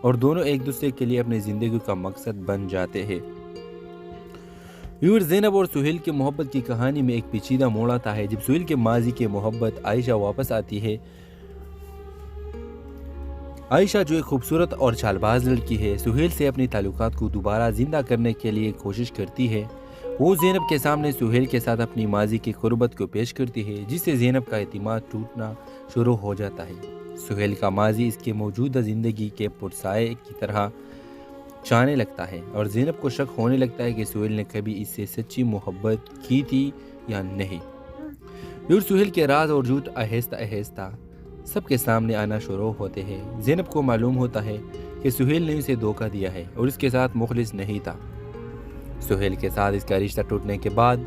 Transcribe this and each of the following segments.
اور دونوں ایک دوسرے کے لیے اپنی زندگی کا مقصد بن جاتے ہیں۔ زینب اور سہیل کی محبت کی کہانی میں ایک پیچیدہ موڑ آتا ہے جب سہیل کے ماضی کی محبت عائشہ واپس آتی ہے۔ عائشہ جو ایک خوبصورت اور چال باز لڑکی ہے، سہیل سے اپنی تعلقات کو دوبارہ زندہ کرنے کے لیے کوشش کرتی ہے۔ وہ زینب کے سامنے سہیل کے ساتھ اپنی ماضی کی قربت کو پیش کرتی ہے، جس سے زینب کا اعتماد ٹوٹنا شروع ہو جاتا ہے۔ سہیل کا ماضی اس کی موجودہ زندگی کے پرسائے کی طرح چانے لگتا ہے اور زینب کو شک ہونے لگتا ہے کہ سہیل نے کبھی اس سے سچی محبت کی تھی یا نہیں۔ اور سہیل کے راز اور جھوٹ آہستہ آہستہ سب کے سامنے آنا شروع ہوتے ہیں۔ زینب کو معلوم ہوتا ہے کہ سہیل نے اسے دھوکہ دیا ہے اور اس کے ساتھ مخلص نہیں تھا۔ سہیل کے ساتھ اس کا رشتہ ٹوٹنے کے بعد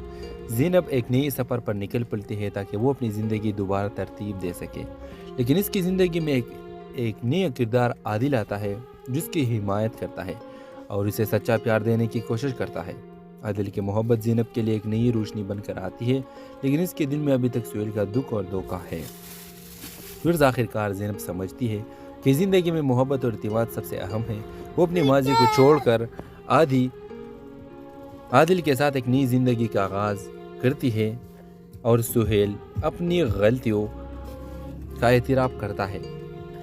زینب ایک نئی سفر پر نکل پڑتی ہے تاکہ وہ اپنی زندگی دوبارہ ترتیب دے سکے، لیکن اس کی زندگی میں ایک نیا کردار عادل آتا ہے جس کی حمایت کرتا ہے اور اسے سچا پیار دینے کی کوشش کرتا ہے۔ عادل کی محبت زینب کے لیے ایک نئی روشنی بن کر آتی ہے، لیکن اس کے دل میں ابھی تک سہیل کا دکھ اور دھوکہ ہے۔ پھر آخرکار زینب سمجھتی ہے کہ زندگی میں محبت اور اعتماد سب سے اہم ہے۔ وہ اپنی ماضی کو چھوڑ کر عادل کے ساتھ ایک نئی زندگی کا آغاز کرتی ہے اور سہیل اپنی غلطیوں کا اعتراف کرتا ہے،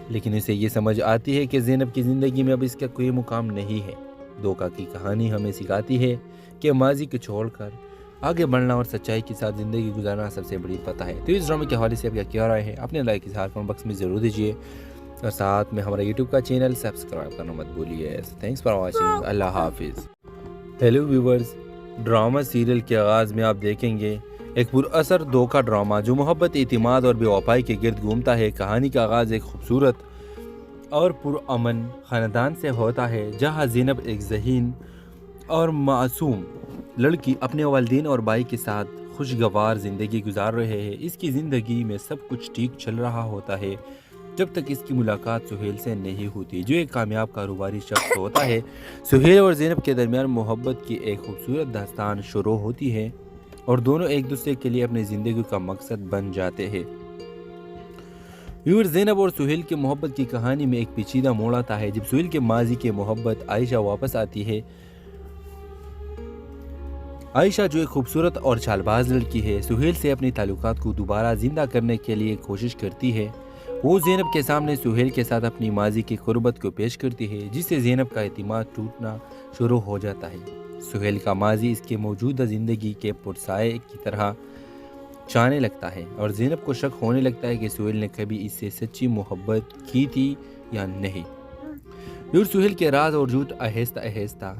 لیکن اسے یہ سمجھ آتی ہے کہ زینب کی زندگی میں اب اس کا کوئی مقام نہیں ہے۔ دھوکہ کی کہانی ہمیں سکھاتی ہے کہ ماضی کو چھوڑ کر آگے بڑھنا اور سچائی کے ساتھ زندگی گزارنا سب سے بڑی فتح ہے۔ تو اس ڈرامے کے حوالے سے آپ کیا رائے ہے؟ اپنے لائک اظہار کمنٹ باکس میں ضرور دیجیے اور ساتھ میں ہمارا یوٹیوب کا چینل سبسکرائب کرنا مت بھولیے۔ Thanks for watching. اللہ حافظ۔ ہیلو ویورز، ڈرامہ سیریل کے آغاز میں آپ دیکھیں گے ایک پر اثر دھوکہ ڈرامہ جو محبت، اعتماد اور بے وفائی کے گرد گھومتا ہے۔ کہانی کا آغاز ایک خوبصورت اور پرامن خاندان سے ہوتا ہے جہاں زینب ایک ذہین اور معصوم لڑکی اپنے والدین اور بھائی کے ساتھ خوشگوار زندگی گزار رہے ہیں۔ اس کی زندگی میں سب کچھ ٹھیک چل رہا ہوتا ہے جب تک اس کی ملاقات سہیل سے نہیں ہوتی، جو ایک کامیاب کاروباری شخص ہوتا ہے۔ سہیل اور زینب کے درمیان محبت کی ایک خوبصورت داستان شروع ہوتی ہے اور دونوں ایک دوسرے کے لیے اپنی زندگی کا مقصد بن جاتے ہیں۔ زینب اور سہیل کی محبت کی کہانی میں ایک پیچیدہ موڑ آتا ہے جب سہیل کے ماضی کی محبت عائشہ واپس آتی ہے۔ عائشہ جو ایک خوبصورت اور چال باز لڑکی ہے، سہیل سے اپنی تعلقات کو دوبارہ زندہ کرنے کے لیے کوشش کرتی ہے۔ وہ زینب کے سامنے سہیل کے ساتھ اپنی ماضی کی قربت کو پیش کرتی ہے، جس سے زینب کا اعتماد ٹوٹنا شروع ہو جاتا ہے۔ سہیل کا ماضی اس کی موجودہ زندگی کے پرسائے کی طرح چانے لگتا ہے اور زینب کو شک ہونے لگتا ہے کہ سہیل نے کبھی اس سے سچی محبت کی تھی یا نہیں۔ اور سہیل کے راز اور جھوٹ آہستہ آہستہ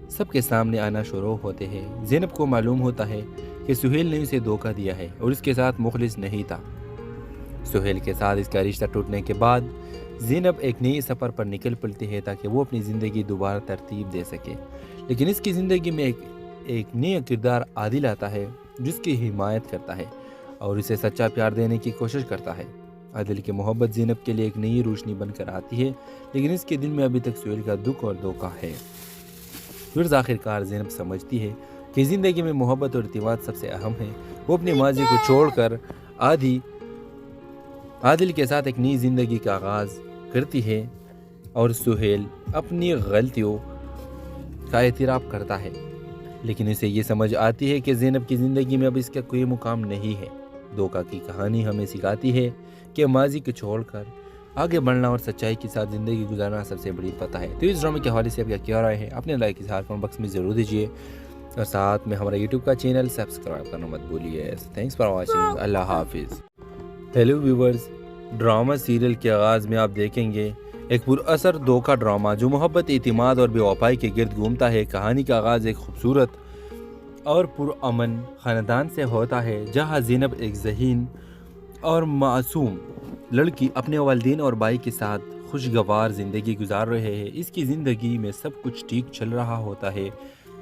سب کے سامنے آنا شروع ہوتے ہیں۔ زینب کو معلوم ہوتا ہے کہ سہیل نے اسے دھوکہ دیا ہے اور اس کے ساتھ مخلص نہیں تھا۔ سہیل کے ساتھ اس کا رشتہ ٹوٹنے کے بعد زینب ایک نئی سفر پر نکل پڑتی ہے تاکہ وہ اپنی زندگی دوبارہ ترتیب دے سکے، لیکن اس کی زندگی میں ایک نیا کردار عادل آتا ہے جس کی حمایت کرتا ہے اور اسے سچا پیار دینے کی کوشش کرتا ہے۔ عادل کی محبت زینب کے لیے ایک نئی روشنی بن کر آتی ہے، لیکن اس کے دل میں ابھی تک سہیل کا دکھ اور دھوکہ ہے۔ پھر آخرکار زینب سمجھتی ہے کہ زندگی میں محبت اور اعتماد سب سے اہم ہے۔ وہ اپنی ماضی کو چھوڑ کر عادل کے ساتھ ایک نئی زندگی کا آغاز کرتی ہے اور سہیل اپنی غلطیوں کا اعتراف کرتا ہے، لیکن اسے یہ سمجھ آتی ہے کہ زینب کی زندگی میں اب اس کا کوئی مقام نہیں ہے۔ دھوکہ کی کہانی ہمیں سکھاتی ہے کہ ماضی کو چھوڑ کر آگے بڑھنا اور سچائی کے ساتھ زندگی گزارنا سب سے بڑی فتح ہے۔ تو اس ڈرامے کے حوالے سے آپ کیا رائے ہے؟ اپنے لائک اظہار کمنٹ باکس میں ضرور دیجیے اور ساتھ میں ہمارا یوٹیوب کا چینل سبسکرائب کرنا مت بھولیے۔ Thanks for watching. اللہ حافظ۔ ہیلو ویورز، ڈرامہ سیریل کے آغاز میں آپ دیکھیں گے ایک پر اثر دھوکہ ڈرامہ جو محبت، اعتماد اور بے وفائی کے گرد گھومتا ہے۔ کہانی کا آغاز ایک خوبصورت اور پرامن خاندان سے ہوتا ہے جہاں زینب ایک ذہین اور معصوم لڑکی اپنے والدین اور بھائی کے ساتھ خوشگوار زندگی گزار رہے ہیں۔ اس کی زندگی میں سب کچھ ٹھیک چل رہا ہوتا ہے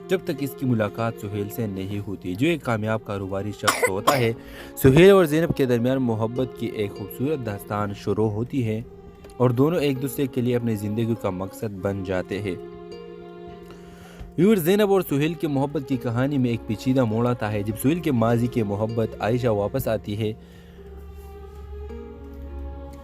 جب تک اس کی ملاقات سہیل سے نہیں ہوتی، جو ایک کامیاب کاروباری شخص ہوتا ہے۔ سہیل اور زینب کے درمیان محبت کی ایک خوبصورت داستان شروع ہوتی ہے اور دونوں ایک دوسرے کے لیے اپنی زندگی کا مقصد بن جاتے ہیں۔ زینب اور سہیل کی محبت کی کہانی میں ایک پیچیدہ موڑ آتا ہے جب سہیل کے ماضی کی محبت عائشہ واپس آتی ہے۔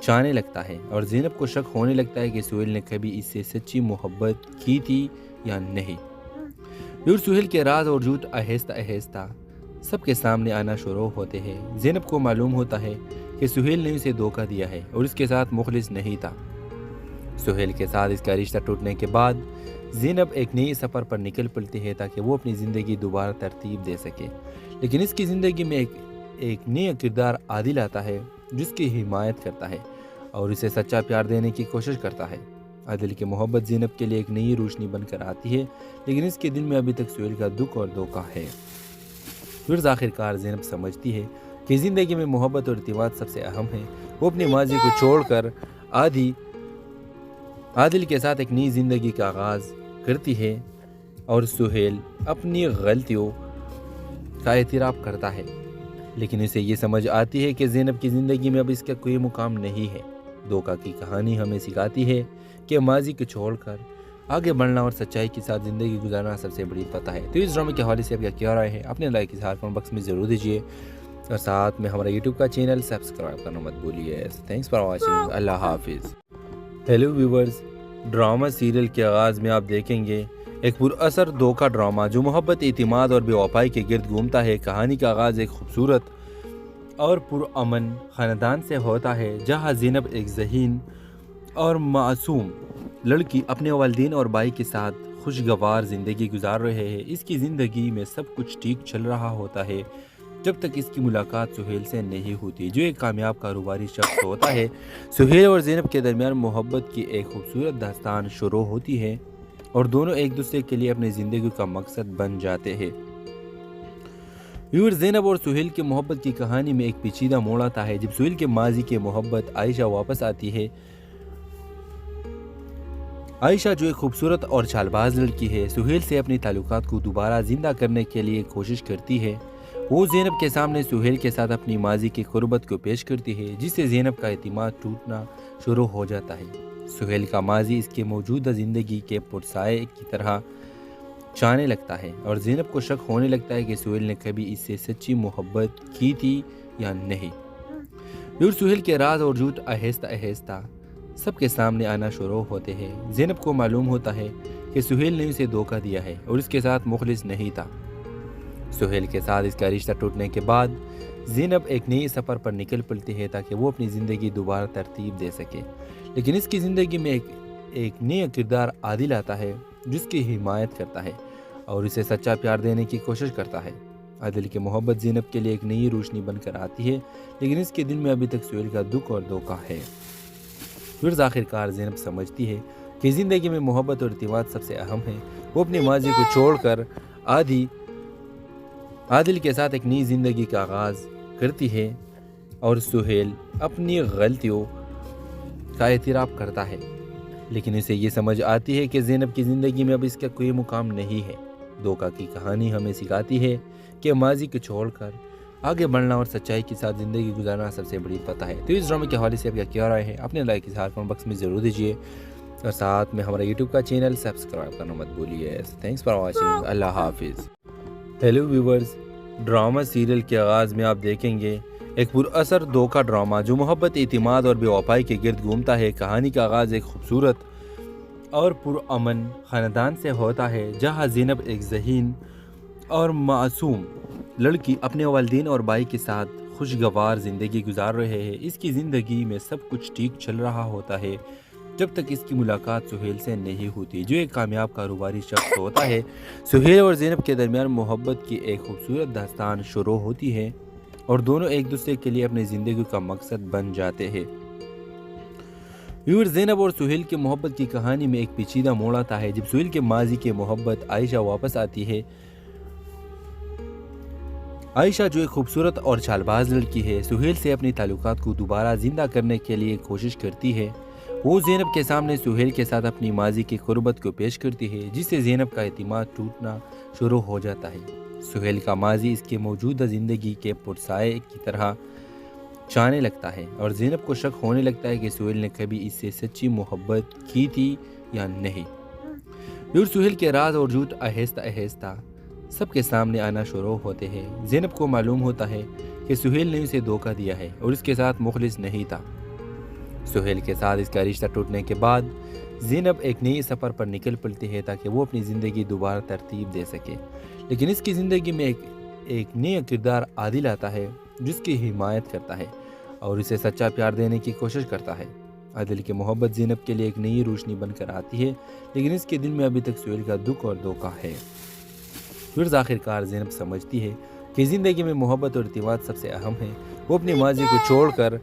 چاہنے لگتا ہے اور زینب کو شک ہونے لگتا ہے کہ سہیل نے کبھی اس سے سچی محبت کی تھی یا نہیں۔ پھر سہیل کے راز اور جھوٹ آہستہ آہستہ سب کے سامنے آنا شروع ہوتے ہیں۔ زینب کو معلوم ہوتا ہے کہ سہیل نے اسے دھوکہ دیا ہے اور اس کے ساتھ مخلص نہیں تھا۔ سہیل کے ساتھ اس کا رشتہ ٹوٹنے کے بعد زینب ایک نئی سفر پر نکل پڑتی ہے تاکہ وہ اپنی زندگی دوبارہ ترتیب دے سکے، لیکن اس کی زندگی میں ایک نیا کردار عادل آتا ہے جس کی حمایت کرتا ہے اور اسے سچا پیار دینے کی کوشش کرتا ہے۔ عادل کی محبت زینب کے لیے ایک نئی روشنی بن کر آتی ہے، لیکن اس کے دل میں ابھی تک سہیل کا دکھ اور دھوکہ ہے۔ پھر آخرکار زینب سمجھتی ہے کہ زندگی میں محبت اور اعتماد سب سے اہم ہے۔ وہ اپنے ماضی کو چھوڑ کر عادل کے ساتھ ایک نئی زندگی کا آغاز کرتی ہے اور سہیل اپنی غلطیوں کا اعتراف کرتا ہے، لیکن اسے یہ سمجھ آتی ہے کہ زینب کی زندگی میں اب اس کا کوئی مقام نہیں ہے۔ دھوکہ کی کہانی ہمیں سکھاتی ہے کہ ماضی کو چھوڑ کر آگے بڑھنا اور سچائی کے ساتھ زندگی گزارنا سب سے بڑی فتح ہے۔ تو اس ڈرامے کے حوالے سے آپ کیا رائے ہے اپنے لائک اظہار کمنٹ باکس میں ضرور دیجیے اور ساتھ میں ہمارا یوٹیوب کا چینل سبسکرائب کرنا مت بھولیے۔ تھینکس فار واچنگ، اللہ حافظ۔ ہیلو ویورز، ڈرامہ سیریل کے آغاز میں آپ دیکھیں گے ایک پراثر دھوکہ ڈرامہ جو محبت، اعتماد اور بے وفائی کے گرد گھومتا ہے۔ کہانی کا آغاز ایک خوبصورت اور پرامن خاندان سے ہوتا ہے جہاں زینب ایک ذہین اور معصوم لڑکی اپنے والدین اور بھائی کے ساتھ خوشگوار زندگی گزار رہے ہیں۔ اس کی زندگی میں سب کچھ ٹھیک چل رہا ہوتا ہے جب تک اس کی ملاقات سہیل سے نہیں ہوتی جو ایک کامیاب کاروباری شخص ہوتا ہے۔ سہیل اور زینب کے درمیان محبت کی ایک خوبصورت داستان شروع ہوتی ہے اور دونوں ایک دوسرے کے لیے اپنی زندگی کا مقصد بن جاتے ہیں۔ زینب اور سہیل کی محبت کی کہانی میں ایک پیچیدہ موڑ آتا ہے جب سہیل کے ماضی کی محبت عائشہ واپس آتی ہے۔ عائشہ جو ایک خوبصورت اور چال باز لڑکی ہے، سہیل سے اپنے تعلقات کو دوبارہ زندہ کرنے کے لیے کوشش کرتی ہے۔ وہ زینب کے سامنے سہیل کے ساتھ اپنی ماضی کی قربت کو پیش کرتی ہے جس سے زینب کا اعتماد ٹوٹنا شروع ہو جاتا ہے۔ سہیل کا ماضی اس کے موجودہ زندگی کے پرسائے کی طرح چاہنے لگتا ہے اور زینب کو شک ہونے لگتا ہے کہ سہیل نے کبھی اس سے سچی محبت کی تھی یا نہیں۔ پھر سہیل کے راز اور جھوٹ آہستہ آہستہ سب کے سامنے آنا شروع ہوتے ہیں۔ زینب کو معلوم ہوتا ہے کہ سہیل نے اسے دھوکہ دیا ہے اور اس کے ساتھ مخلص نہیں تھا۔ سہیل کے ساتھ اس کا رشتہ ٹوٹنے کے بعد زینب ایک نئی سفر پر نکل پڑتی ہے تاکہ وہ اپنی زندگی دوبارہ ترتیب دے سکے، لیکن اس کی زندگی میں ایک نیا کردار عادل آتا ہے جس کی حمایت کرتا ہے اور اسے سچا پیار دینے کی کوشش کرتا ہے۔ عادل کی محبت زینب کے لیے ایک نئی روشنی بن کر آتی ہے، لیکن اس کے دل میں ابھی تک سہیل کا دکھ اور دھوکہ ہے۔ پھر آخرکار زینب سمجھتی ہے کہ زندگی میں محبت اور اعتماد سب سے اہم ہے۔ وہ اپنے ماضی کو چھوڑ کر عادل کے ساتھ ایک نئی زندگی کا آغاز کرتی ہے اور سہیل اپنی غلطیوں کا اعتراف کرتا ہے، لیکن اسے یہ سمجھ آتی ہے کہ زینب کی زندگی میں اب اس کا کوئی مقام نہیں ہے۔ دھوکہ کی کہانی ہمیں سکھاتی ہے کہ ماضی کو چھوڑ کر آگے بڑھنا اور سچائی کے ساتھ زندگی گزارنا سب سے بڑی فتح ہے۔ تو اس ڈرامے کے حوالے سے آپ کیا رائے ہے اپنے لائک اظہار کمنٹ باکس میں ضرور دیجیے اور ساتھ میں ہمارا یوٹیوب کا چینل سبسکرائب کرنا مت بھولیے۔ تھینکس فار واچنگ، اللہ حافظ۔ ہیلو ویورز، ڈرامہ سیریل کے آغاز میں آپ دیکھیں گے ایک پراثر دھوکہ ڈرامہ جو محبت، اعتماد اور بے وفائی کے گرد گھومتا ہے۔ کہانی کا آغاز ایک خوبصورت اور پرامن خاندان سے ہوتا ہے جہاں زینب ایک ذہین اور معصوم لڑکی اپنے والدین اور بھائی کے ساتھ خوشگوار زندگی گزار رہے ہیں۔ اس کی زندگی میں سب کچھ ٹھیک چل رہا ہوتا ہے جب تک اس کی ملاقات سہیل سے نہیں ہوتی جو ایک کامیاب کاروباری شخص ہوتا ہے۔ سہیل اور زینب کے درمیان محبت کی ایک خوبصورت داستان شروع ہوتی ہے اور دونوں ایک دوسرے کے لیے اپنی زندگی کا مقصد بن جاتے ہیں۔ زینب اور سہیل کی محبت کی کہانی میں ایک پیچیدہ موڑ آتا ہے جب سہیل کے ماضی کی محبت عائشہ واپس آتی ہے۔ عائشہ جو ایک خوبصورت اور چال باز لڑکی ہے، سہیل سے اپنے تعلقات کو دوبارہ زندہ کرنے کے لیے کوشش کرتی ہے۔ وہ زینب کے سامنے سہیل کے ساتھ اپنی ماضی کی قربت کو پیش کرتی ہے جس سے زینب کا اعتماد ٹوٹنا شروع ہو جاتا ہے۔ سہیل کا ماضی اس کے موجودہ زندگی کے پرسائے کی طرح چاہنے لگتا ہے اور زینب کو شک ہونے لگتا ہے کہ سہیل نے کبھی اس سے سچی محبت کی تھی یا نہیں۔ پھر سہیل کے راز اور جھوٹ آہستہ آہستہ سب کے سامنے آنا شروع ہوتے ہیں۔ زینب کو معلوم ہوتا ہے کہ سہیل نے اسے دھوکہ دیا ہے اور اس کے ساتھ مخلص نہیں تھا۔ سہیل کے ساتھ اس کا رشتہ ٹوٹنے کے بعد زینب ایک نئی سفر پر نکل پڑتی ہے تاکہ وہ اپنی زندگی دوبارہ ترتیب دے سکے، لیکن اس کی زندگی میں ایک نیا کردار عادل آتا ہے جس کی حمایت کرتا ہے اور اسے سچا پیار دینے کی کوشش کرتا ہے۔ عادل کی محبت زینب کے لیے ایک نئی روشنی بن کر آتی ہے، لیکن اس کے دل میں ابھی تک سہیل کا دکھ اور دھوکہ ہے۔ پھر آخرکار زینب سمجھتی ہے کہ زندگی میں محبت اور اعتماد سب سے اہم ہے۔ وہ اپنی ماضی کو چھوڑ کر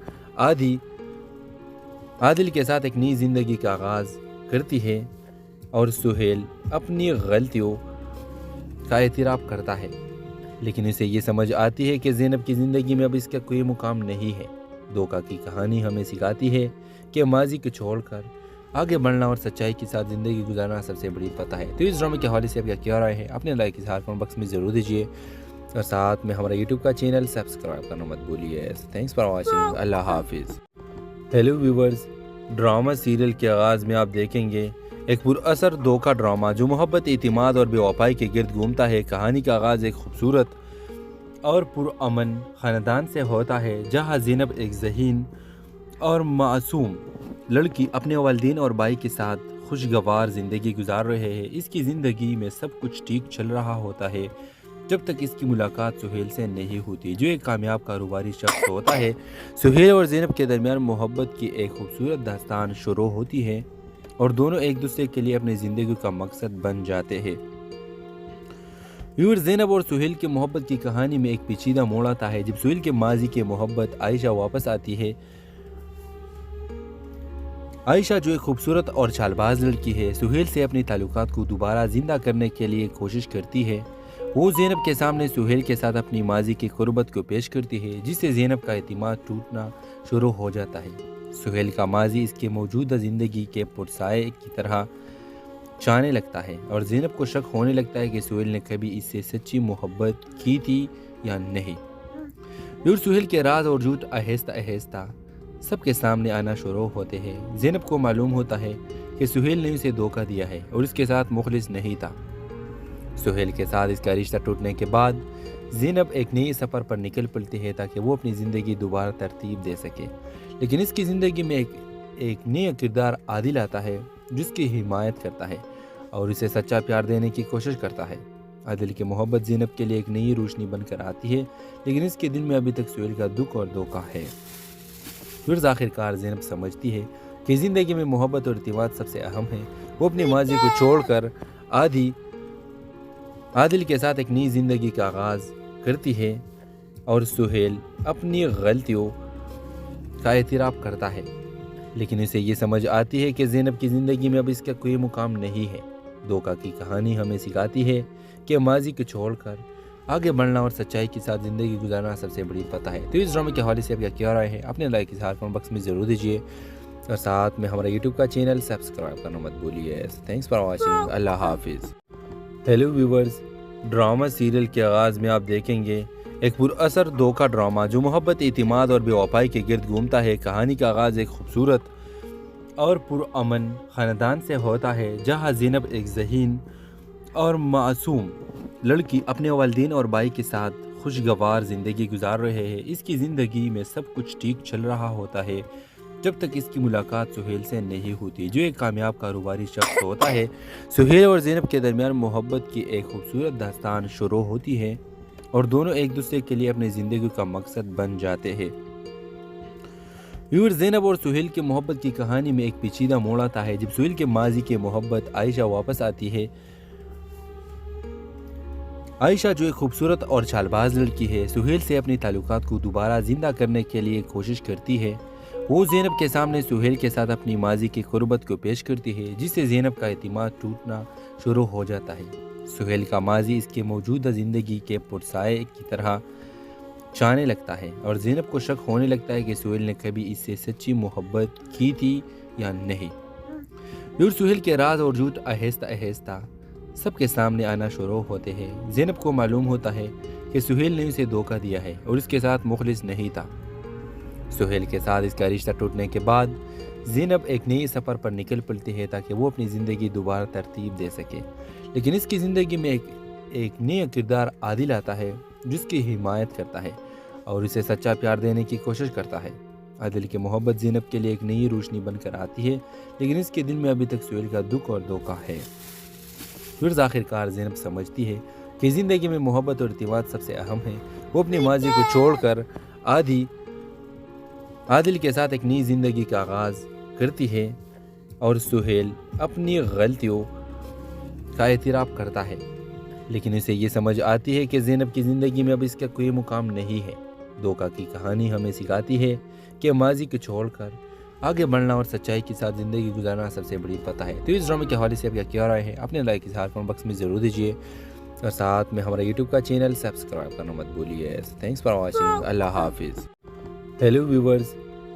عادل کے ساتھ ایک نئی زندگی کا آغاز کرتی ہے اور سہیل اپنی غلطیوں کا اعتراف کرتا ہے، لیکن اسے یہ سمجھ آتی ہے کہ زینب کی زندگی میں اب اس کا کوئی مقام نہیں ہے۔ دھوکہ کی کہانی ہمیں سکھاتی ہے کہ ماضی کو چھوڑ کر آگے بڑھنا اور سچائی کے ساتھ زندگی گزارنا سب سے بڑی فتح ہے۔ تو اس ڈرامے کے حوالے سے آپ کیا رائے ہے؟ اپنے لائک اظہار کمنٹ باکس میں ضرور دیجیے اور ساتھ میں ہمارا یوٹیوب کا چینل سبسکرائب کرنا مت بھولیے۔ تھینکس فار واچنگ، اللہ حافظ۔ ہیلو ویورز، ڈرامہ سیریل کے آغاز میں آپ دیکھیں گے ایک پراثر دھوکہ ڈرامہ جو محبت، اعتماد اور بے وفائی کے گرد گھومتا ہے۔ کہانی کا آغاز ایک خوبصورت اور پرامن خاندان سے ہوتا ہے جہاں زینب ایک ذہین اور معصوم لڑکی اپنے والدین اور بھائی کے ساتھ خوشگوار زندگی گزار رہے ہیں۔ اس کی زندگی میں سب کچھ ٹھیک چل رہا ہوتا ہے جب تک اس کی ملاقات سہیل سے نہیں ہوتی جو ایک کامیاب کاروباری شخص ہوتا ہے۔ سہیل اور زینب کے درمیان محبت کی ایک خوبصورت داستان شروع ہوتی ہے اور دونوں ایک دوسرے کے لیے اپنی زندگی کا مقصد بن جاتے ہیں۔ زینب اور سہیل کی محبت کی کہانی میں ایک پیچیدہ موڑ آتا ہے جب سہیل کے ماضی کی محبت عائشہ واپس آتی ہے۔ عائشہ جو ایک خوبصورت اور چالباز لڑکی ہے، سہیل سے اپنی تعلقات کو دوبارہ زندہ کرنے کے لیے کوشش کرتی ہے۔ وہ زینب کے سامنے سہیل کے ساتھ اپنی ماضی کی قربت کو پیش کرتی ہے جس سے زینب کا اعتماد ٹوٹنا شروع ہو جاتا ہے۔ سہیل کا ماضی اس کے موجودہ زندگی کے پرسائے کی طرح چانے لگتا ہے اور زینب کو شک ہونے لگتا ہے کہ سہیل نے کبھی اس سے سچی محبت کی تھی یا نہیں۔ سہیل کے راز اور جھوٹ آہستہ آہستہ سب کے سامنے آنا شروع ہوتے ہیں۔ زینب کو معلوم ہوتا ہے کہ سہیل نے اسے دھوکہ دیا ہے اور اس کے ساتھ مخلص نہیں تھا۔ سہیل کے ساتھ اس کا رشتہ ٹوٹنے کے بعد زینب ایک نئی سفر پر نکل پڑتی ہے تاکہ وہ اپنی زندگی دوبارہ ترتیب دے سکے، لیکن اس کی زندگی میں ایک نیا کردار عادل آتا ہے جس کی حمایت کرتا ہے اور اسے سچا پیار دینے کی کوشش کرتا ہے۔ عادل کی محبت زینب کے لیے ایک نئی روشنی بن کر آتی ہے، لیکن اس کے دل میں ابھی تک سہیل کا دکھ اور دھوکہ ہے۔ پھر آخرکار زینب سمجھتی ہے کہ زندگی میں محبت اور اعتماد سب سے اہم ہے۔ وہ اپنی ماضی کو چھوڑ کر عادل کے ساتھ ایک نئی زندگی کا آغاز کرتی ہے اور سہیل اپنی غلطیوں کا اعتراف کرتا ہے، لیکن اسے یہ سمجھ آتی ہے کہ زینب کی زندگی میں اب اس کا کوئی مقام نہیں ہے۔ دھوکہ کی کہانی ہمیں سکھاتی ہے کہ ماضی کو چھوڑ کر آگے بڑھنا اور سچائی کے ساتھ زندگی گزارنا سب سے بڑی فتح ہے۔ تو اس ڈرامے کے حوالے سے آپ کیا رائے ہے؟ اپنے لائک اظہار کمنٹ باکس میں ضرور دیجیے اور ساتھ میں ہمارا یوٹیوب کا چینل سبسکرائب کرنا مت بھولیے۔ تھینکس فار واچنگ، اللہ حافظ۔ ہیلو ویورز، ڈرامہ سیریل کے آغاز میں آپ دیکھیں گے ایک پراثر دھوکہ ڈرامہ جو محبت، اعتماد اور بے وفائی کے گرد گھومتا ہے۔ کہانی کا آغاز ایک خوبصورت اور پرامن خاندان سے ہوتا ہے جہاں زینب ایک ذہین اور معصوم لڑکی اپنے والدین اور بھائی کے ساتھ خوشگوار زندگی گزار رہے ہیں۔ اس کی زندگی میں سب کچھ ٹھیک چل رہا ہوتا ہے جب تک اس کی ملاقات سہیل سے نہیں ہوتی جو ایک کامیاب کاروباری شخص ہوتا ہے۔ سہیل اور زینب کے درمیان محبت کی ایک خوبصورت داستان شروع ہوتی ہے اور دونوں ایک دوسرے کے لیے اپنی زندگی کا مقصد بن جاتے ہیں۔ زینب اور سہیل کی محبت کی کہانی میں ایک پیچیدہ موڑ آتا ہے جب سہیل کے ماضی کی محبت عائشہ واپس آتی ہے۔ عائشہ جو ایک خوبصورت اور چالباز لڑکی ہے، سہیل سے اپنی تعلقات کو دوبارہ زندہ کرنے کے لیے کوشش کرتی ہے۔ وہ زینب کے سامنے سہیل کے ساتھ اپنی ماضی کی قربت کو پیش کرتی ہے جس سے زینب کا اعتماد ٹوٹنا شروع ہو جاتا ہے۔ سہیل کا ماضی اس کے موجودہ زندگی کے پرسائے کی طرح چانے لگتا ہے اور زینب کو شک ہونے لگتا ہے کہ سہیل نے کبھی اس سے سچی محبت کی تھی یا نہیں۔ سہیل کے راز اور جھوٹ آہستہ آہستہ سب کے سامنے آنا شروع ہوتے ہیں۔ زینب کو معلوم ہوتا ہے کہ سہیل نے اسے دھوکہ دیا ہے اور اس کے ساتھ مخلص نہیں تھا۔ سہیل کے ساتھ اس کا رشتہ ٹوٹنے کے بعد زینب ایک نئی سفر پر نکل پڑتی ہے تاکہ وہ اپنی زندگی دوبارہ ترتیب دے سکے، لیکن اس کی زندگی میں ایک نیا کردار عادل آتا ہے جس کی حمایت کرتا ہے اور اسے سچا پیار دینے کی کوشش کرتا ہے۔ عادل کی محبت زینب کے لیے ایک نئی روشنی بن کر آتی ہے، لیکن اس کے دل میں ابھی تک سہیل کا دکھ اور دھوکہ ہے۔ پھر آخرکار زینب سمجھتی ہے کہ زندگی میں محبت اور اعتماد سب سے اہم ہے۔ وہ اپنے ماضی کو چھوڑ کر عادل کے ساتھ ایک نئی زندگی کا آغاز کرتی ہے اور سہیل اپنی غلطیوں کا اعتراف کرتا ہے، لیکن اسے یہ سمجھ آتی ہے کہ زینب کی زندگی میں اب اس کا کوئی مقام نہیں ہے۔ دھوکہ کی کہانی ہمیں سکھاتی ہے کہ ماضی کو چھوڑ کر آگے بڑھنا اور سچائی کے ساتھ زندگی گزارنا سب سے بڑی فتح ہے۔ تو اس ڈرامے کے حوالے سے آپ کیا رائے ہے؟ اپنے لائک اس کمنٹ باکس میں ضرور دیجیے اور ساتھ میں ہمارا یوٹیوب کا چینل سبسکرائب کرنا مت بھولیے۔ Thanks for watching. اللہ حافظ۔ ہیلو ویورز،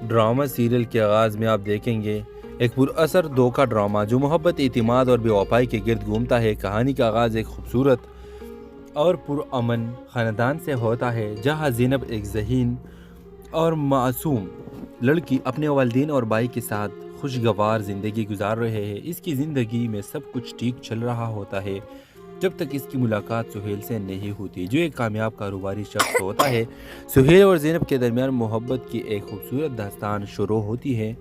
ڈرامہ سیریل کے آغاز میں آپ دیکھیں گے ایک پراثر دھوکہ ڈرامہ جو محبت، اعتماد اور بے وفائی کے گرد گھومتا ہے۔ کہانی کا آغاز ایک خوبصورت اور پرامن خاندان سے ہوتا ہے، جہاں زینب ایک ذہین اور معصوم لڑکی اپنے والدین اور بھائی کے ساتھ خوشگوار زندگی گزار رہے ہیں۔ اس کی زندگی میں سب کچھ ٹھیک چل رہا ہوتا ہے جب تک اس کی ملاقات سہیل سے نہیں ہوتی، جو ایک کامیاب کاروباری شخص ہوتا ہے۔ سہیل اور زینب کے درمیان محبت کی ایک خوبصورت داستان شروع ہوتی ہے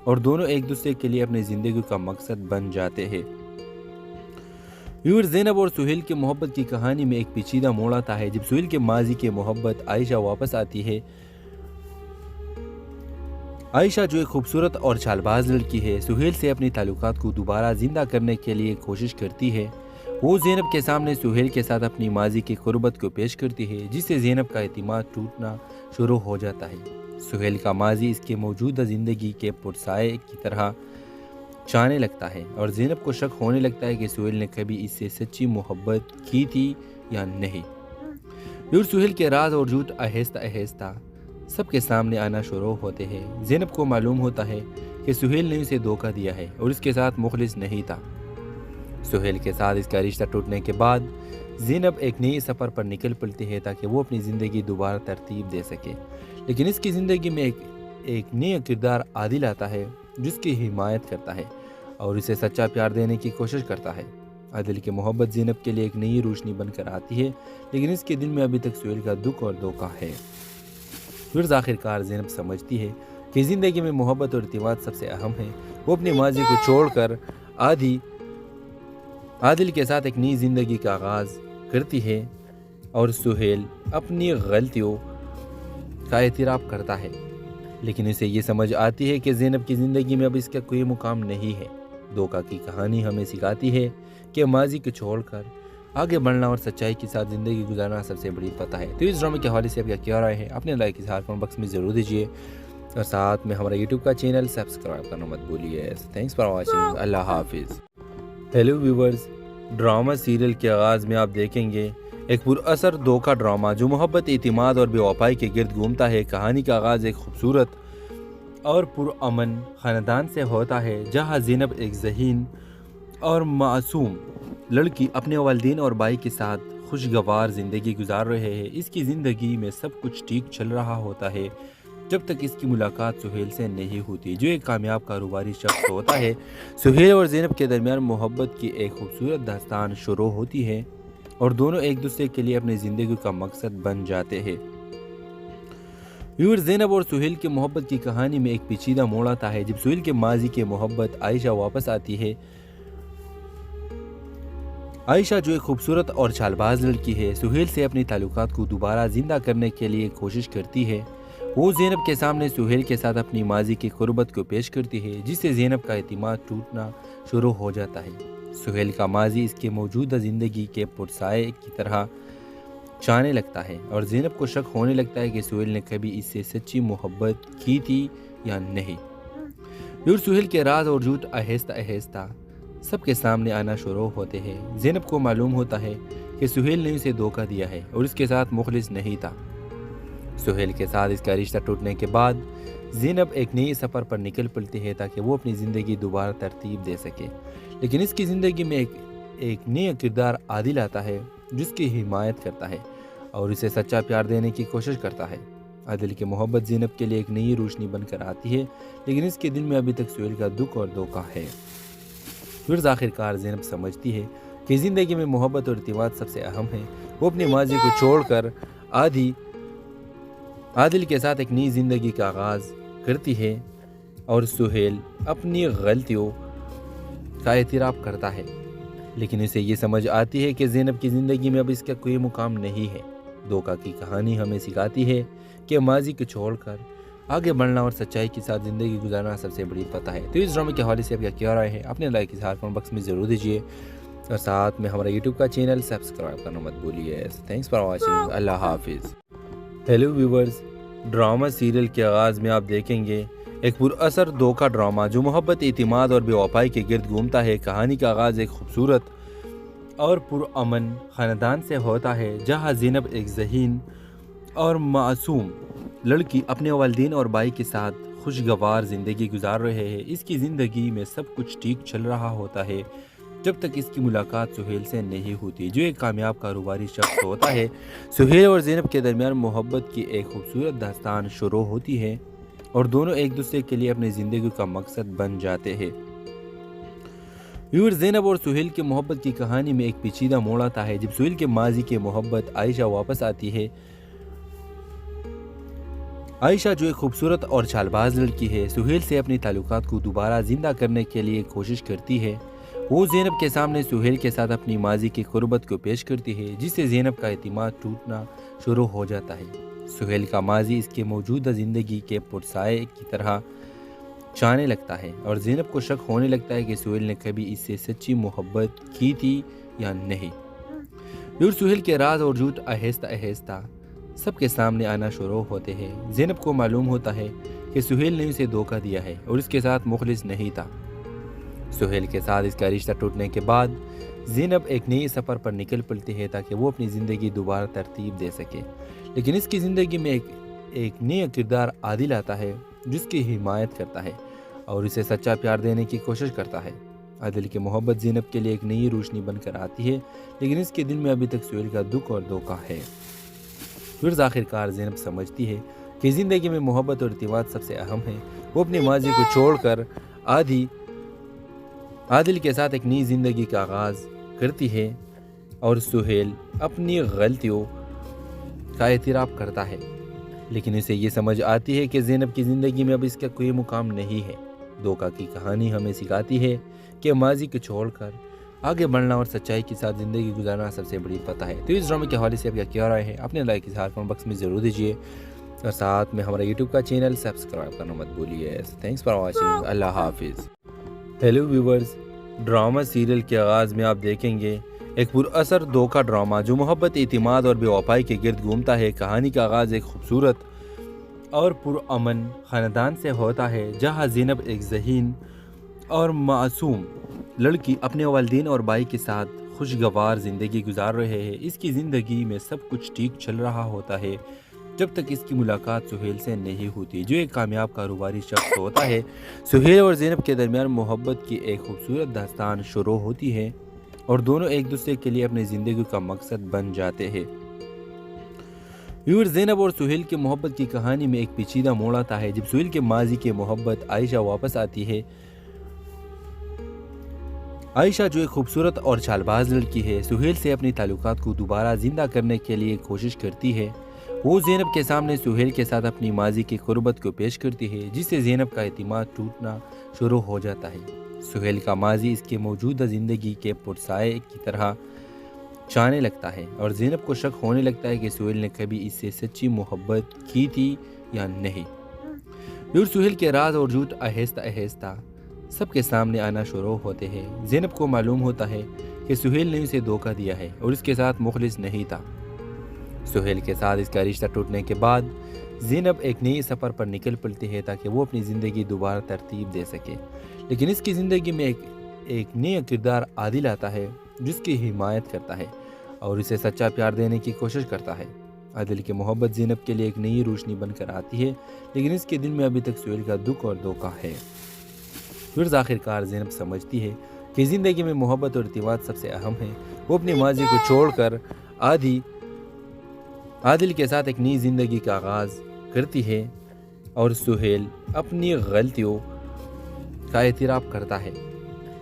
اور دونوں ایک دوسرے کے لیے اپنی زندگی کا مقصد بن جاتے ہیں۔ زینب اور سہیل کی محبت کی کہانی میں ایک پیچیدہ موڑ آتا ہے جب سہیل کے ماضی کی محبت عائشہ واپس آتی ہے۔ عائشہ جو ایک خوبصورت اور چال باز لڑکی ہے، سہیل سے اپنی تعلقات کو دوبارہ زندہ کرنے کے لیے کوشش کرتی ہے۔ وہ زینب کے سامنے سہیل کے ساتھ اپنی ماضی کی قربت کو پیش کرتی ہے، جس سے زینب کا اعتماد ٹوٹنا شروع ہو جاتا ہے۔ سہیل کا ماضی اس کے موجودہ زندگی کے پرسائے کی طرح چانے لگتا ہے اور زینب کو شک ہونے لگتا ہے کہ سہیل نے کبھی اس سے سچی محبت کی تھی یا نہیں۔ سہیل کے راز اور جھوٹ آہستہ آہستہ سب کے سامنے آنا شروع ہوتے ہیں۔ زینب کو معلوم ہوتا ہے کہ سہیل نے اسے دھوکہ دیا ہے اور اس کے ساتھ مخلص نہیں تھا۔ سہیل کے ساتھ اس کا رشتہ ٹوٹنے کے بعد زینب ایک نئی سفر پر نکل پڑتی ہے تاکہ وہ اپنی زندگی دوبارہ ترتیب دے سکے، لیکن اس کی زندگی میں ایک نیا کردار عادل آتا ہے جس کی حمایت کرتا ہے اور اسے سچا پیار دینے کی کوشش کرتا ہے۔ عادل کی محبت زینب کے لیے ایک نئی روشنی بن کر آتی ہے، لیکن اس کے دل میں ابھی تک سہیل کا دکھ اور دھوکہ ہے۔ پھر آخرکار زینب سمجھتی ہے کہ زندگی میں محبت اور اعتماد سب سے اہم ہے۔ وہ اپنے ماضی کو چھوڑ کر عادل کے ساتھ ایک نئی زندگی کا آغاز کرتی ہے اور سہیل اپنی غلطیوں کا اعتراف کرتا ہے، لیکن اسے یہ سمجھ آتی ہے کہ زینب کی زندگی میں اب اس کا کوئی مقام نہیں ہے۔ دھوکہ کی کہانی ہمیں سکھاتی ہے کہ ماضی کو چھوڑ کر آگے بڑھنا اور سچائی کے ساتھ زندگی گزارنا سب سے بڑی فتح ہے۔ تو اس ڈرامے کے حوالے سے آپ کیا رائے ہے؟ اپنے لائک اس کمنٹ باکس میں ضرور دیجیے اور ساتھ میں ہمارا یوٹیوب کا چینل سبسکرائب کرنا مت بھولیے۔ Thanks for watching. اللہ حافظ۔ ہیلو ویورز، ڈرامہ سیریل کے آغاز میں آپ دیکھیں گے ایک پراثر دھوکہ ڈرامہ جو محبت، اعتماد اور بے وفائی کے گرد گھومتا ہے۔ کہانی کا آغاز ایک خوبصورت اور پرامن خاندان سے ہوتا ہے، جہاں زینب ایک ذہین اور معصوم لڑکی اپنے والدین اور بھائی کے ساتھ خوشگوار زندگی گزار رہے ہیں۔ اس کی زندگی میں سب کچھ ٹھیک چل رہا ہوتا ہے جب تک اس کی ملاقات سہیل سے نہیں ہوتی، جو ایک کامیاب کاروباری شخص ہوتا ہے۔ سہیل اور زینب کے درمیان محبت کی ایک خوبصورت داستان شروع ہوتی ہے اور دونوں ایک دوسرے کے لیے اپنی زندگی کا مقصد بن جاتے ہیں۔ زینب اور سہیل کی محبت کی کہانی میں ایک پیچیدہ موڑ آتا ہے جب سہیل کے ماضی کی محبت عائشہ واپس آتی ہے۔ عائشہ جو ایک خوبصورت اور چال باز لڑکی ہے، سہیل سے اپنی تعلقات کو دوبارہ زندہ کرنے کے لیے کوشش کرتی ہے۔ وہ زینب کے سامنے سہیل کے ساتھ اپنی ماضی کی قربت کو پیش کرتی ہے، جس سے زینب کا اعتماد ٹوٹنا شروع ہو جاتا ہے۔ سہیل کا ماضی اس کے موجودہ زندگی کے پرسائے کی طرح چانے لگتا ہے اور زینب کو شک ہونے لگتا ہے کہ سہیل نے کبھی اس سے سچی محبت کی تھی یا نہیں۔ سہیل کے راز اور جھوٹ آہستہ آہستہ سب کے سامنے آنا شروع ہوتے ہیں۔ زینب کو معلوم ہوتا ہے کہ سہیل نے اسے دھوکہ دیا ہے اور اس کے ساتھ مخلص نہیں تھا۔ سہیل کے ساتھ اس کا رشتہ ٹوٹنے کے بعد زینب ایک نئی سفر پر نکل پڑتی ہے تاکہ وہ اپنی زندگی دوبارہ ترتیب دے سکے، لیکن اس کی زندگی میں ایک نیا کردار عادل آتا ہے جس کی حمایت کرتا ہے اور اسے سچا پیار دینے کی کوشش کرتا ہے۔ عادل کی محبت زینب کے لیے ایک نئی روشنی بن کر آتی ہے، لیکن اس کے دل میں ابھی تک سہیل کا دکھ اور دھوکہ ہے۔ پھر آخرکار زینب سمجھتی ہے کہ زندگی میں محبت اور اعتماد سب سے اہم ہے۔ وہ اپنے ماضی کو چھوڑ کر عادل کے ساتھ ایک نئی زندگی کا آغاز کرتی ہے اور سہیل اپنی غلطیوں کا اعتراف کرتا ہے، لیکن اسے یہ سمجھ آتی ہے کہ زینب کی زندگی میں اب اس کا کوئی مقام نہیں ہے۔ دھوکہ کی کہانی ہمیں سکھاتی ہے کہ ماضی کو چھوڑ کر آگے بڑھنا اور سچائی کے ساتھ زندگی گزارنا سب سے بڑی فتح ہے۔ تو اس ڈرامے کے حوالے سے آپ کیا رائے ہے اپنے لائک اظہار کمنٹ باکس میں ضرور دیجیے، اور ساتھ میں ہمارا یوٹیوب کا چینل سبسکرائب کرنا مت بھولیے۔ تھینکس فار واچنگ، اللہ حافظ۔ ہیلو ویورز، ڈرامہ سیریل کے آغاز میں آپ دیکھیں گے ایک پر اثر دھوکہ ڈرامہ جو محبت، اعتماد اور بے وفائی کے گرد گھومتا ہے۔ کہانی کا آغاز ایک خوبصورت اور پرامن خاندان سے ہوتا ہے، جہاں زینب ایک ذہین اور معصوم لڑکی اپنے والدین اور بھائی کے ساتھ خوشگوار زندگی گزار رہے ہیں۔ اس کی زندگی میں سب کچھ ٹھیک چل رہا ہوتا ہے جب تک اس کی ملاقات سہیل سے نہیں ہوتی، جو ایک کامیاب کاروباری شخص ہوتا ہے۔ سہیل اور زینب کے درمیان محبت کی ایک خوبصورت داستان شروع ہوتی ہے اور دونوں ایک دوسرے کے لیے اپنی زندگی کا مقصد بن جاتے ہیں۔ زینب اور سہیل کی محبت کی کہانی میں ایک پیچیدہ موڑ آتا ہے جب سہیل کے ماضی کی محبت عائشہ واپس آتی ہے۔ عائشہ جو ایک خوبصورت اور چال باز لڑکی ہے، سہیل سے اپنے تعلقات کو دوبارہ زندہ کرنے کے لیے کوشش کرتی ہے۔ وہ زینب کے سامنے سہیل کے ساتھ اپنی ماضی کی قربت کو پیش کرتی ہے، جس سے زینب کا اعتماد ٹوٹنا شروع ہو جاتا ہے۔ سہیل کا ماضی اس کے موجودہ زندگی کے پرسائے کی طرح چانے لگتا ہے اور زینب کو شک ہونے لگتا ہے کہ سہیل نے کبھی اس سے سچی محبت کی تھی یا نہیں۔ پھر سہیل کے راز اور جھوٹ آہستہ آہستہ سب کے سامنے آنا شروع ہوتے ہیں۔ زینب کو معلوم ہوتا ہے کہ سہیل نے اسے دھوکہ دیا ہے اور اس کے ساتھ مخلص نہیں تھا۔ سہیل کے ساتھ اس کا رشتہ ٹوٹنے کے بعد زینب ایک نئے سفر پر نکل پڑتی ہے تاکہ وہ اپنی زندگی دوبارہ ترتیب دے سکے، لیکن اس کی زندگی میں ایک نیا کردار عادل آتا ہے جس کی حمایت کرتا ہے اور اسے سچا پیار دینے کی کوشش کرتا ہے۔ عادل کی محبت زینب کے لیے ایک نئی روشنی بن کر آتی ہے، لیکن اس کے دل میں ابھی تک سہیل کا دکھ اور دھوکہ ہے۔ پھر آخرکار زینب سمجھتی ہے کہ زندگی میں محبت اور اعتماد سب سے اہم ہے۔ وہ اپنے ماضی کو چھوڑ کر عادل کے ساتھ ایک نئی زندگی کا آغاز کرتی ہے اور سہیل اپنی غلطیوں کا اعتراف کرتا ہے، لیکن اسے یہ سمجھ آتی ہے کہ زینب کی زندگی میں اب اس کا کوئی مقام نہیں ہے۔ دھوکہ کی کہانی ہمیں سکھاتی ہے کہ ماضی کو چھوڑ کر آگے بڑھنا اور سچائی کے ساتھ زندگی گزارنا سب سے بڑی فتح ہے۔ تو اس ڈرامے کے حوالے سے آپ کیا رائے ہے اپنے لائک اظہار کمنٹ باکس میں ضرور دیجیے، اور ساتھ میں ہمارا یوٹیوب کا چینل سبسکرائب کرنا مت بھولیے۔ تھینکس فار واچنگ، اللہ حافظ۔ ہیلو ویورز، ڈرامہ سیریل کے آغاز میں آپ دیکھیں گے ایک پر اثر دھوکہ ڈرامہ جو محبت، اعتماد اور بے وفائی کے گرد گھومتا ہے۔ کہانی کا آغاز ایک خوبصورت اور پرامن خاندان سے ہوتا ہے، جہاں زینب ایک ذہین اور معصوم لڑکی اپنے والدین اور بھائی کے ساتھ خوشگوار زندگی گزار رہے ہیں۔ اس کی زندگی میں سب کچھ ٹھیک چل رہا ہوتا ہے جب تک اس کی ملاقات سہیل سے نہیں ہوتی، جو ایک کامیاب کاروباری شخص ہوتا ہے۔ سہیل اور زینب کے درمیان محبت کی ایک خوبصورت داستان شروع ہوتی ہے اور دونوں ایک دوسرے کے لیے اپنی زندگی کا مقصد بن جاتے ہیں۔ زینب اور سہیل کی محبت کی کہانی میں ایک پیچیدہ موڑ آتا ہے جب سہیل کے ماضی کی محبت عائشہ واپس آتی ہے۔ عائشہ جو ایک خوبصورت اور چال باز لڑکی ہے، سہیل سے اپنے تعلقات کو دوبارہ زندہ کرنے کے لیے کوشش کرتی ہے۔ وہ زینب کے سامنے سہیل کے ساتھ اپنی ماضی کی قربت کو پیش کرتی ہے، جس سے زینب کا اعتماد ٹوٹنا شروع ہو جاتا ہے۔ سہیل کا ماضی اس کے موجودہ زندگی کے پرسائے کی طرح چانے لگتا ہے اور زینب کو شک ہونے لگتا ہے کہ سہیل نے کبھی اس سے سچی محبت کی تھی یا نہیں۔ پھر سہیل کے راز اور جھوٹ آہستہ آہستہ سب کے سامنے آنا شروع ہوتے ہیں۔ زینب کو معلوم ہوتا ہے کہ سہیل نے اسے دھوکہ دیا ہے اور اس کے ساتھ مخلص نہیں تھا۔ سہیل کے ساتھ اس کا رشتہ ٹوٹنے کے بعد زینب ایک نئے سفر پر نکل پڑتی ہے تاکہ وہ اپنی زندگی دوبارہ ترتیب دے سکے، لیکن اس کی زندگی میں ایک نیا کردار عادل آتا ہے جس کی حمایت کرتا ہے اور اسے سچا پیار دینے کی کوشش کرتا ہے۔ عادل کی محبت زینب کے لیے ایک نئی روشنی بن کر آتی ہے، لیکن اس کے دل میں ابھی تک سہیل کا دکھ اور دھوکہ ہے۔ پھر آخرکار زینب سمجھتی ہے کہ زندگی میں محبت اور اعتماد سب سے اہم ہے۔ وہ اپنے ماضی کو چھوڑ کر عادل کے ساتھ ایک نئی زندگی کا آغاز کرتی ہے اور سہیل اپنی غلطیوں کا اعتراف کرتا ہے،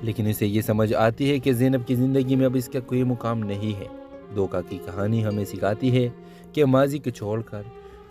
لیکن اسے یہ سمجھ آتی ہے کہ زینب کی زندگی میں اب اس کا کوئی مقام نہیں ہے۔ دھوکہ کی کہانی ہمیں سکھاتی ہے کہ ماضی کو چھوڑ کر